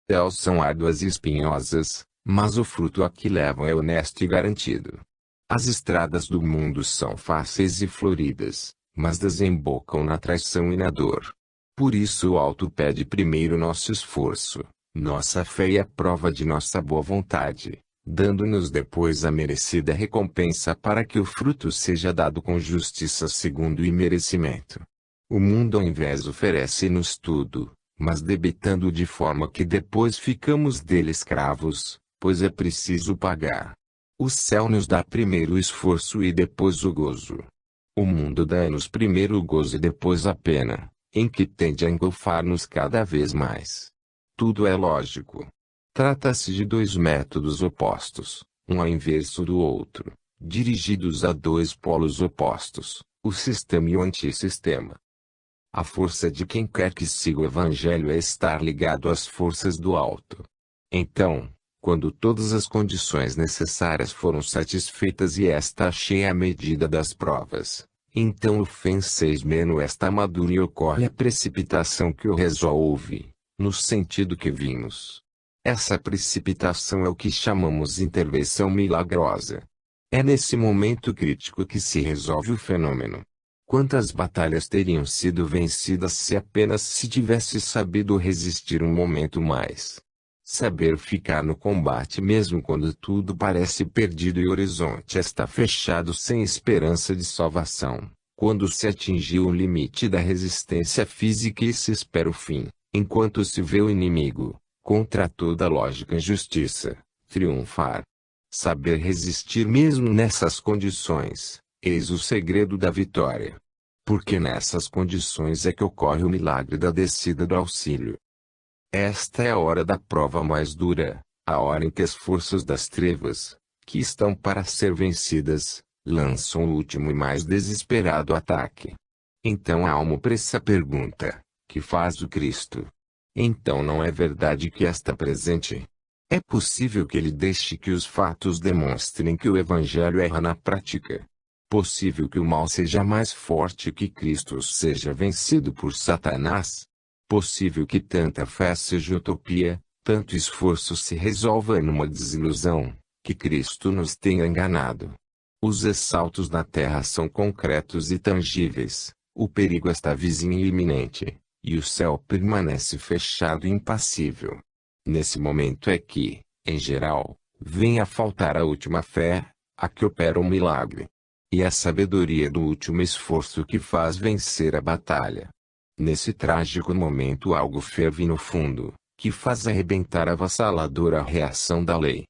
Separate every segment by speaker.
Speaker 1: Elas são árduas e espinhosas, mas o fruto a que levam é honesto e garantido. As estradas do mundo são fáceis e floridas, mas desembocam na traição e na dor. Por isso o alto pede primeiro nosso esforço, nossa fé e a prova de nossa boa vontade, dando-nos depois a merecida recompensa para que o fruto seja dado com justiça segundo o merecimento. O mundo ao invés oferece-nos tudo, mas debitando de forma que depois ficamos dele escravos, pois é preciso pagar. O céu nos dá primeiro o esforço e depois o gozo. O mundo dá-nos primeiro o gozo e depois a pena, em que tende a engolfar-nos cada vez mais. Tudo é lógico. Trata-se de dois métodos opostos, um ao inverso do outro, dirigidos a dois polos opostos, o sistema e o antissistema. A força de quem quer que siga o Evangelho é estar ligado às forças do alto. Então, quando todas as condições necessárias foram satisfeitas e esta achei a medida das provas, então o fenseis-meno está maduro e ocorre a precipitação que o resolve, no sentido que vimos. Essa precipitação é o que chamamos intervenção milagrosa. É nesse momento crítico que se resolve o fenômeno. Quantas batalhas teriam sido vencidas se apenas se tivesse sabido resistir um momento mais? Saber ficar no combate mesmo quando tudo parece perdido e o horizonte está fechado sem esperança de salvação, quando se atingiu o limite da resistência física e se espera o fim, enquanto se vê o inimigo, contra toda lógica e justiça, triunfar. Saber resistir mesmo nessas condições, eis o segredo da vitória. Porque nessas condições é que ocorre o milagre da descida do auxílio. Esta é a hora da prova mais dura, a hora em que as forças das trevas, que estão para ser vencidas, lançam o último e mais desesperado ataque. Então a alma opressa pergunta: que faz o Cristo? Então não é verdade que está presente? É possível que ele deixe que os fatos demonstrem que o Evangelho erra na prática? Possível que o mal seja mais forte que Cristo seja vencido por Satanás? Possível que tanta fé seja utopia, tanto esforço se resolva numa desilusão, que Cristo nos tenha enganado? Os assaltos na terra são concretos e tangíveis, o perigo está vizinho e iminente, e o céu permanece fechado e impassível. Nesse momento é que, em geral, vem a faltar a última fé, a que opera o milagre. E a sabedoria do último esforço que faz vencer a batalha. Nesse trágico momento algo ferve no fundo, que faz arrebentar a avassaladora reação da lei.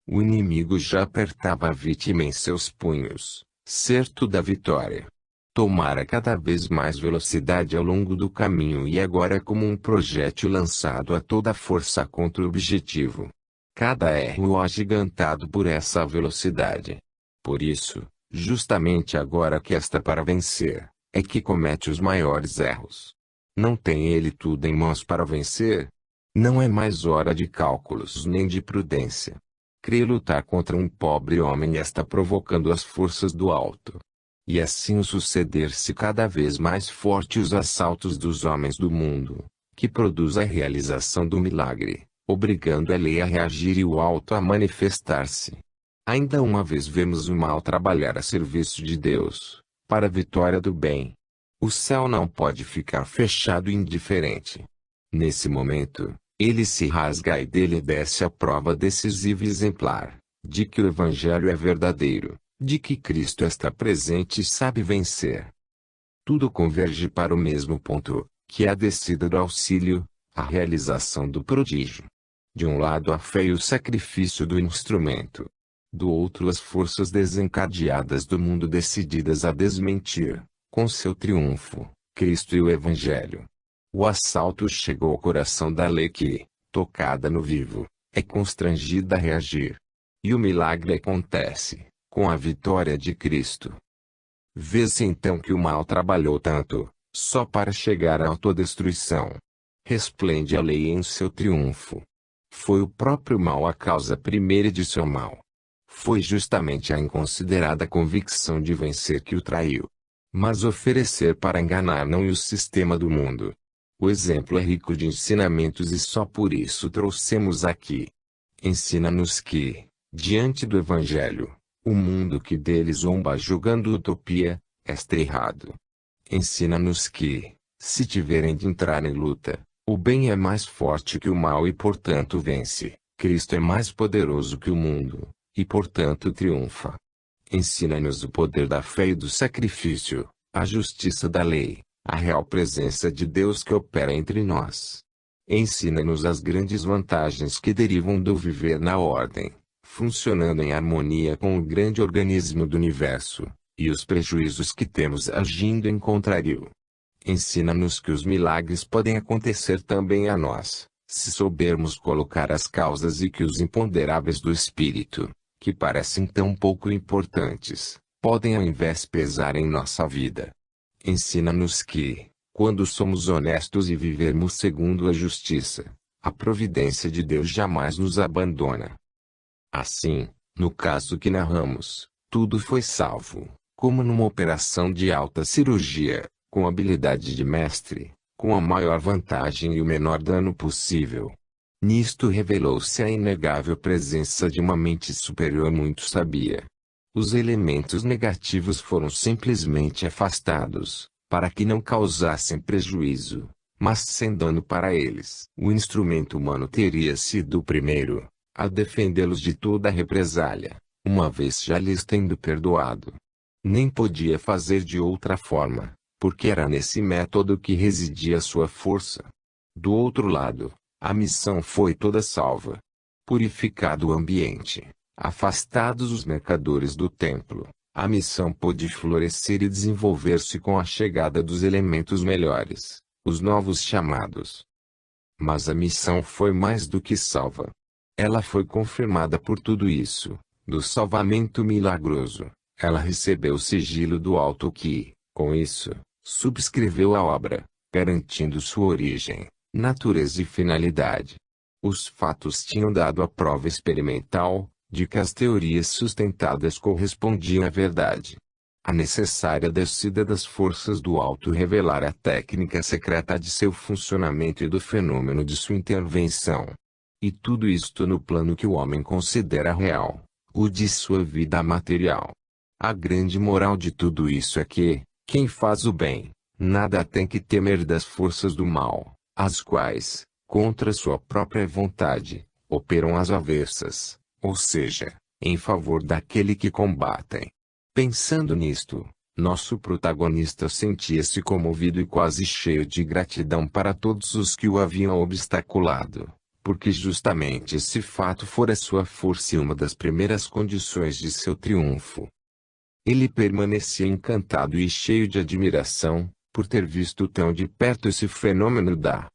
Speaker 1: O inimigo já apertava a vítima em seus punhos, certo da vitória. Tomara cada vez mais velocidade ao longo do caminho e agora como um projétil lançado a toda força contra o objetivo. Cada erro agigantado por essa velocidade. Por isso, justamente agora que está para vencer, é que comete os maiores erros. Não tem ele tudo em mãos para vencer? Não é mais hora de cálculos nem de prudência. Crê lutar contra um pobre homem e está provocando as forças do alto. E assim suceder-se cada vez mais forte os assaltos dos homens do mundo, que produz a realização do milagre, obrigando a lei a reagir e o alto a manifestar-se. Ainda uma vez vemos o mal trabalhar a serviço de Deus, para a vitória do bem. O céu não pode ficar fechado e indiferente. Nesse momento, ele se rasga e dele desce a prova decisiva e exemplar, de que o Evangelho é verdadeiro, de que Cristo está presente e sabe vencer. Tudo converge para o mesmo ponto, que é a descida do auxílio, a realização do prodígio. De um lado a fé e o sacrifício do instrumento. Do outro as forças desencadeadas do mundo decididas a desmentir, com seu triunfo, Cristo e o Evangelho. O assalto chegou ao coração da lei que, tocada no vivo, é constrangida a reagir. E o milagre acontece, com a vitória de Cristo. Vê-se então que o mal trabalhou tanto, só para chegar à autodestruição. Resplende a lei em seu triunfo. Foi o próprio mal a causa primeira de seu mal. Foi justamente a inconsiderada convicção de vencer que o traiu. Mas oferecer para enganar não e o sistema do mundo. O exemplo é rico de ensinamentos e só por isso trouxemos aqui. Ensina-nos que, diante do Evangelho, o mundo que dele zomba julgando utopia, está errado. Ensina-nos que, se tiverem de entrar em luta, o bem é mais forte que o mal e portanto vence. Cristo é mais poderoso que o mundo, e portanto triunfa. Ensina-nos o poder da fé e do sacrifício, a justiça da lei, a real presença de Deus que opera entre nós. Ensina-nos as grandes vantagens que derivam do viver na ordem, funcionando em harmonia com o grande organismo do universo, e os prejuízos que temos agindo em contrário. Ensina-nos que os milagres podem acontecer também a nós, se soubermos colocar as causas e que os imponderáveis do espírito, que parecem tão pouco importantes, podem ao invés pesar em nossa vida. Ensina-nos que, quando somos honestos e vivermos segundo a justiça, a providência de Deus jamais nos abandona. Assim, no caso que narramos, tudo foi salvo, como numa operação de alta cirurgia, com habilidade de mestre, com a maior vantagem e o menor dano possível. Nisto revelou-se a inegável presença de uma mente superior muito sabia. Os elementos negativos foram simplesmente afastados, para que não causassem prejuízo, mas sem dano para eles. O instrumento humano teria sido o primeiro a defendê-los de toda a represália, uma vez já lhes tendo perdoado. Nem podia fazer de outra forma, porque era nesse método que residia sua força. Do outro lado, a missão foi toda salva. Purificado o ambiente, afastados os mercadores do templo, a missão pôde florescer e desenvolver-se com a chegada dos elementos melhores, os novos chamados. Mas a missão foi mais do que salva. Ela foi confirmada por tudo isso, do salvamento milagroso. Ela recebeu o sigilo do alto que, com isso, subscreveu a obra, garantindo sua origem, natureza e finalidade. Os fatos tinham dado a prova experimental, de que as teorias sustentadas correspondiam à verdade. A necessária descida das forças do alto revelara a técnica secreta de seu funcionamento e do fenômeno de sua intervenção. E tudo isto no plano que o homem considera real, o de sua vida material. A grande moral de tudo isso é que, quem faz o bem, nada tem que temer das forças do mal, as quais, contra sua própria vontade, operam às avessas, ou seja, em favor daquele que combatem. Pensando nisto, nosso protagonista sentia-se comovido e quase cheio de gratidão para todos os que o haviam obstaculado, porque justamente esse fato fora sua força e uma das primeiras condições de seu triunfo. Ele permanecia encantado e cheio de admiração, por ter visto tão de perto esse fenômeno da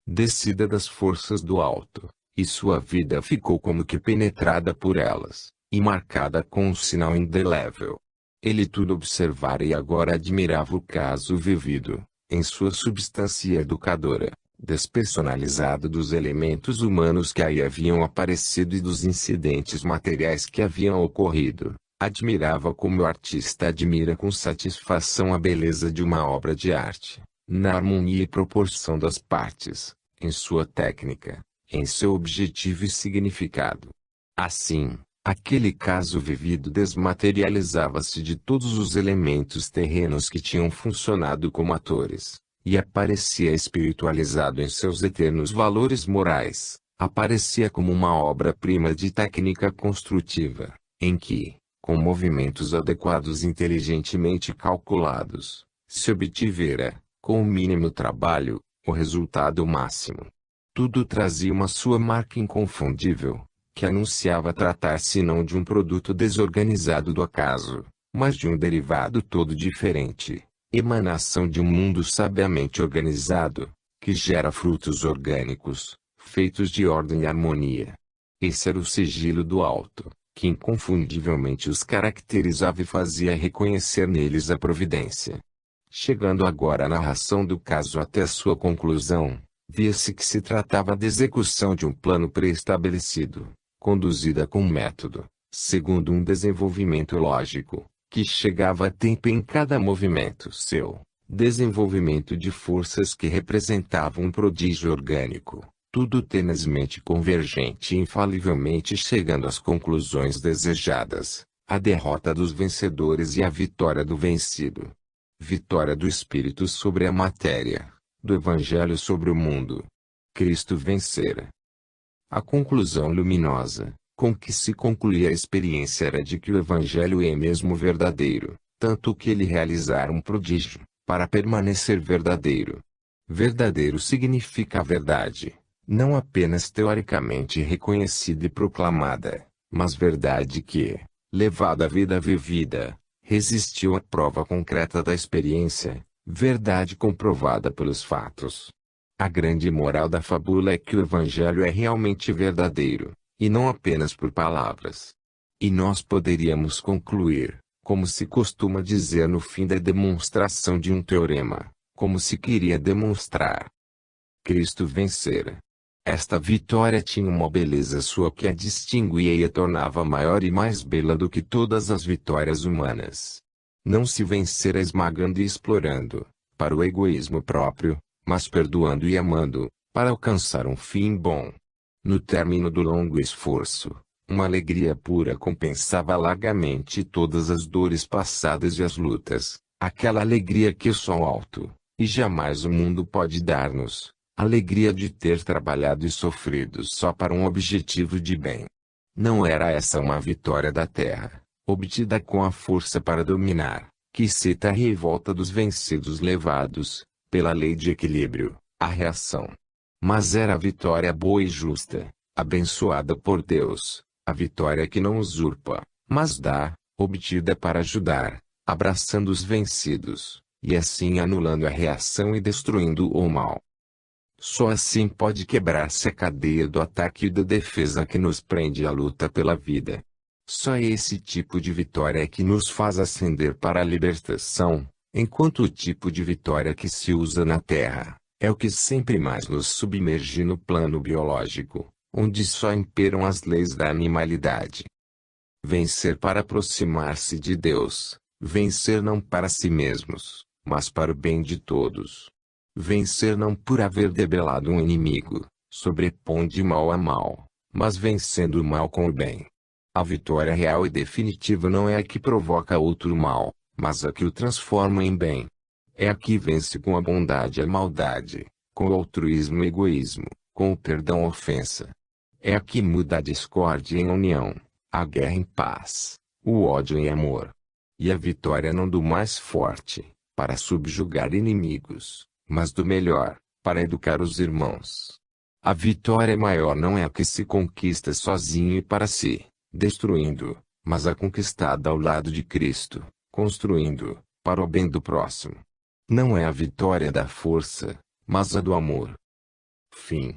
Speaker 1: descida das forças do alto, e sua vida ficou como que penetrada por elas, e marcada com um sinal indelével. Ele tudo observara e agora admirava o caso vivido, em sua substância educadora, despersonalizado dos elementos humanos que aí haviam aparecido e dos incidentes materiais que haviam ocorrido. Admirava como o artista admira com satisfação a beleza de uma obra de arte, na harmonia e proporção das partes, em sua técnica, em seu objetivo e significado. Assim, aquele caso vivido desmaterializava-se de todos os elementos terrenos que tinham funcionado como atores, e aparecia espiritualizado em seus eternos valores morais, aparecia como uma obra-prima de técnica construtiva, em que, com movimentos adequados e inteligentemente calculados, se obtivera, com o mínimo trabalho, o resultado máximo. Tudo trazia uma sua marca inconfundível, que anunciava tratar-se não de um produto desorganizado do acaso, mas de um derivado todo diferente, emanação de um mundo sabiamente organizado, que gera frutos orgânicos, feitos de ordem e harmonia. Esse era o sigilo do alto, que inconfundivelmente os caracterizava e fazia reconhecer neles a providência. Chegando agora a narração do caso até sua conclusão, via-se que se tratava da execução de um plano pré-estabelecido, conduzida com método, segundo um desenvolvimento lógico, que chegava a tempo em cada movimento seu, desenvolvimento de forças que representavam um prodígio orgânico, tudo tenazmente convergente e infalivelmente chegando às conclusões desejadas, a derrota dos vencedores e a vitória do vencido. Vitória do Espírito sobre a matéria, do Evangelho sobre o mundo. Cristo vencera. A conclusão luminosa, com que se concluía a experiência era de que o Evangelho é mesmo verdadeiro, tanto que ele realizara um prodígio, para permanecer verdadeiro. Verdadeiro significa a verdade, não apenas teoricamente reconhecida e proclamada, mas verdade que, levada à vida vivida, resistiu à prova concreta da experiência, verdade comprovada pelos fatos. A grande moral da fábula é que o Evangelho é realmente verdadeiro, e não apenas por palavras. E nós poderíamos concluir, como se costuma dizer no fim da demonstração de um teorema, como se queria demonstrar. Cristo vencera. Esta vitória tinha uma beleza sua que a distinguia e a tornava maior e mais bela do que todas as vitórias humanas. Não se vencera esmagando e explorando, para o egoísmo próprio, mas perdoando e amando, para alcançar um fim bom. No término do longo esforço, uma alegria pura compensava largamente todas as dores passadas e as lutas, aquela alegria que só o alto, e jamais o mundo pode dar-nos. Alegria de ter trabalhado e sofrido só para um objetivo de bem. Não era essa uma vitória da terra, obtida com a força para dominar, que cita a revolta dos vencidos levados, pela lei de equilíbrio, à reação. Mas era a vitória boa e justa, abençoada por Deus, a vitória que não usurpa, mas dá, obtida para ajudar, abraçando os vencidos, e assim anulando a reação e destruindo o mal. Só assim pode quebrar-se a cadeia do ataque e da defesa que nos prende à luta pela vida. Só esse tipo de vitória é que nos faz ascender para a libertação, enquanto o tipo de vitória que se usa na Terra, é o que sempre mais nos submerge no plano biológico, onde só imperam as leis da animalidade. Vencer para aproximar-se de Deus, vencer não para si mesmos, mas para o bem de todos. Vencer não por haver debelado um inimigo, sobrepondo mal a mal, mas vencendo o mal com o bem. A vitória real e definitiva não é a que provoca outro mal, mas a que o transforma em bem. É a que vence com a bondade a maldade, com o altruísmo e egoísmo, com o perdão a ofensa. É a que muda a discórdia em união, a guerra em paz, o ódio em amor. E a vitória não do mais forte, para subjugar inimigos, mas do melhor, para educar os irmãos. A vitória maior não é a que se conquista sozinho e para si, destruindo, mas a conquistada ao lado de Cristo, construindo, para o bem do próximo. Não é a vitória da força, mas a do amor. Fim.